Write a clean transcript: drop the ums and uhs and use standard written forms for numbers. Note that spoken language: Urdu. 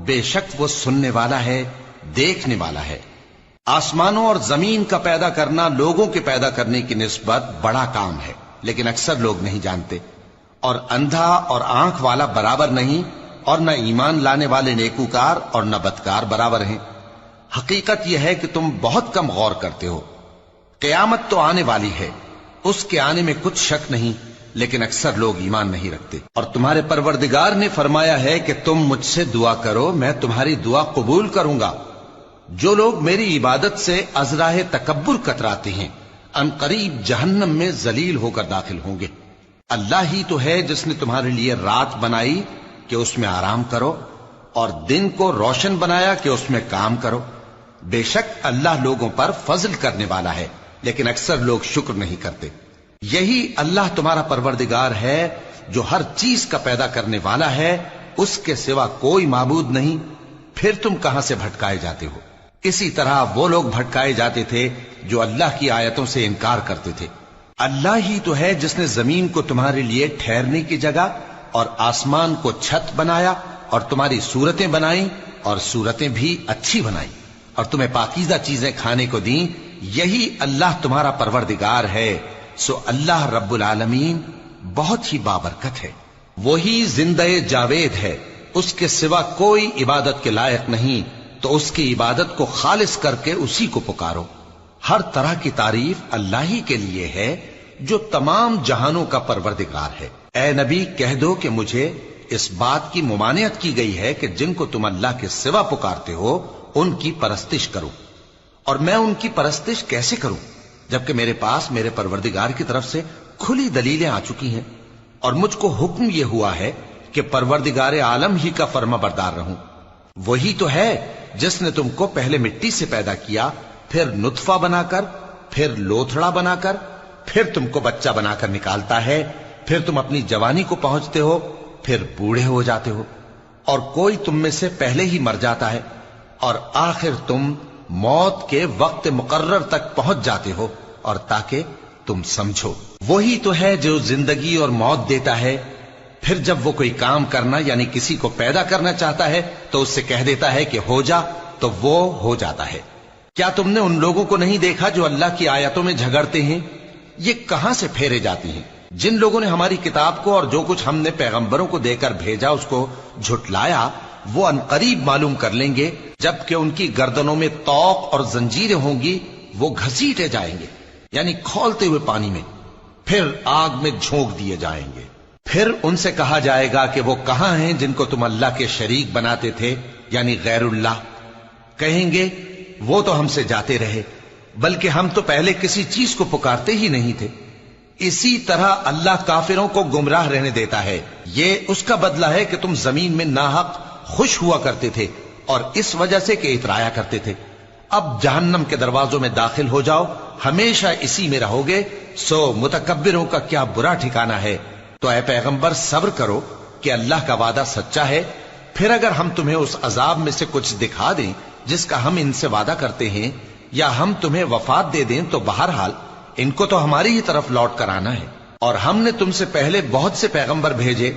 بے شک وہ سننے والا ہے، دیکھنے والا ہے۔ آسمانوں اور زمین کا پیدا کرنا لوگوں کے پیدا کرنے کی نسبت بڑا کام ہے، لیکن اکثر لوگ نہیں جانتے۔ اور اندھا اور آنکھ والا برابر نہیں، اور نہ ایمان لانے والے نیکوکار اور نہ بدکار برابر ہیں۔ حقیقت یہ ہے کہ تم بہت کم غور کرتے ہو۔ قیامت تو آنے والی ہے، اس کے آنے میں کچھ شک نہیں، لیکن اکثر لوگ ایمان نہیں رکھتے۔ اور تمہارے پروردگار نے فرمایا ہے کہ تم مجھ سے دعا کرو، میں تمہاری دعا قبول کروں گا۔ جو لوگ میری عبادت سے ازراہ تکبر کتراتے ہیں، ان قریب جہنم میں ذلیل ہو کر داخل ہوں گے۔ اللہ ہی تو ہے جس نے تمہارے لیے رات بنائی کہ اس میں آرام کرو، اور دن کو روشن بنایا کہ اس میں کام کرو۔ بے شک اللہ لوگوں پر فضل کرنے والا ہے، لیکن اکثر لوگ شکر نہیں کرتے۔ یہی اللہ تمہارا پروردگار ہے جو ہر چیز کا پیدا کرنے والا ہے، اس کے سوا کوئی معبود نہیں، پھر تم کہاں سے بھٹکائے جاتے ہو؟ اسی طرح وہ لوگ بھٹکائے جاتے تھے جو اللہ کی آیتوں سے انکار کرتے تھے۔ اللہ ہی تو ہے جس نے زمین کو تمہارے لیے ٹھہرنے کی جگہ اور آسمان کو چھت بنایا، اور تمہاری صورتیں بنائیں اور صورتیں بھی اچھی بنائیں، اور تمہیں پاکیزہ چیزیں کھانے کو دیں۔ یہی اللہ تمہارا پروردگار ہے، سو اللہ رب العالمین بہت ہی بابرکت ہے۔ وہی زندہ جاوید ہے، اس کے سوا کوئی عبادت کے لائق نہیں، تو اس کی عبادت کو خالص کر کے اسی کو پکارو۔ ہر طرح کی تعریف اللہ ہی کے لیے ہے جو تمام جہانوں کا پروردگار ہے۔ اے نبی کہہ دو کہ مجھے اس بات کی ممانعت کی گئی ہے کہ جن کو تم اللہ کے سوا پکارتے ہو ان کی پرستش کرو، اور میں ان کی پرستش کیسے کروں جبکہ میرے پاس میرے پروردگار کی طرف سے کھلی دلیلیں آ چکی ہیں، اور مجھ کو حکم یہ ہوا ہے کہ پروردگار عالم ہی کا فرما بردار رہوں۔ وہی تو ہے جس نے تم کو پہلے مٹی سے پیدا کیا، پھر نطفہ بنا کر، پھر لوتھڑا بنا کر، پھر تم کو بچہ بنا کر نکالتا ہے، پھر تم اپنی جوانی کو پہنچتے ہو، پھر بوڑھے ہو جاتے ہو، اور کوئی تم میں سے پہلے ہی مر جاتا ہے، اور آخر تم موت کے وقت مقرر تک پہنچ جاتے ہو، اور تاکہ تم سمجھو۔ وہی تو ہے جو زندگی اور موت دیتا ہے، پھر جب وہ کوئی کام کرنا یعنی کسی کو پیدا کرنا چاہتا ہے تو اس سے کہہ دیتا ہے کہ ہو جا، تو وہ ہو جاتا ہے۔ کیا تم نے ان لوگوں کو نہیں دیکھا جو اللہ کی آیتوں میں جھگڑتے ہیں؟ یہ کہاں سے پھیرے جاتی ہیں؟ جن لوگوں نے ہماری کتاب کو اور جو کچھ ہم نے پیغمبروں کو دے کر بھیجا اس کو جھٹلایا، وہ انقریب معلوم کر لیں گے جبکہ ان کی گردنوں میں طوق اور زنجیریں ہوں گی، وہ گھسیٹے جائیں گے یعنی کھولتے ہوئے پانی میں، پھر آگ میں جھونک دیے جائیں گے۔ پھر ان سے کہا جائے گا کہ وہ کہاں ہیں جن کو تم اللہ کے شریک بناتے تھے یعنی غیر اللہ؟ کہیں گے وہ تو ہم سے جاتے رہے، بلکہ ہم تو پہلے کسی چیز کو پکارتے ہی نہیں تھے۔ اسی طرح اللہ کافروں کو گمراہ رہنے دیتا ہے، یہ اس کا بدلہ ہے کہ تم زمین میں ناحق خوش ہوا کرتے تھے اور اس وجہ سے کہ اترایا کرتے تھے۔ اب جہنم کے دروازوں میں داخل ہو جاؤ، ہمیشہ اسی میں رہو گے، سو متکبروں کا کیا برا ٹھکانہ ہے۔ تو اے پیغمبر صبر کرو کہ اللہ کا وعدہ سچا ہے، پھر اگر ہم تمہیں اس عذاب میں سے کچھ دکھا دیں جس کا ہم ان سے وعدہ کرتے ہیں، یا ہم تمہیں وفات دے دیں، تو بہرحال ان کو تو ہماری ہی طرف لوٹ کر آنا ہے، اور ہم نے تم سے پہلے بہت سے پیغمبر بھیجے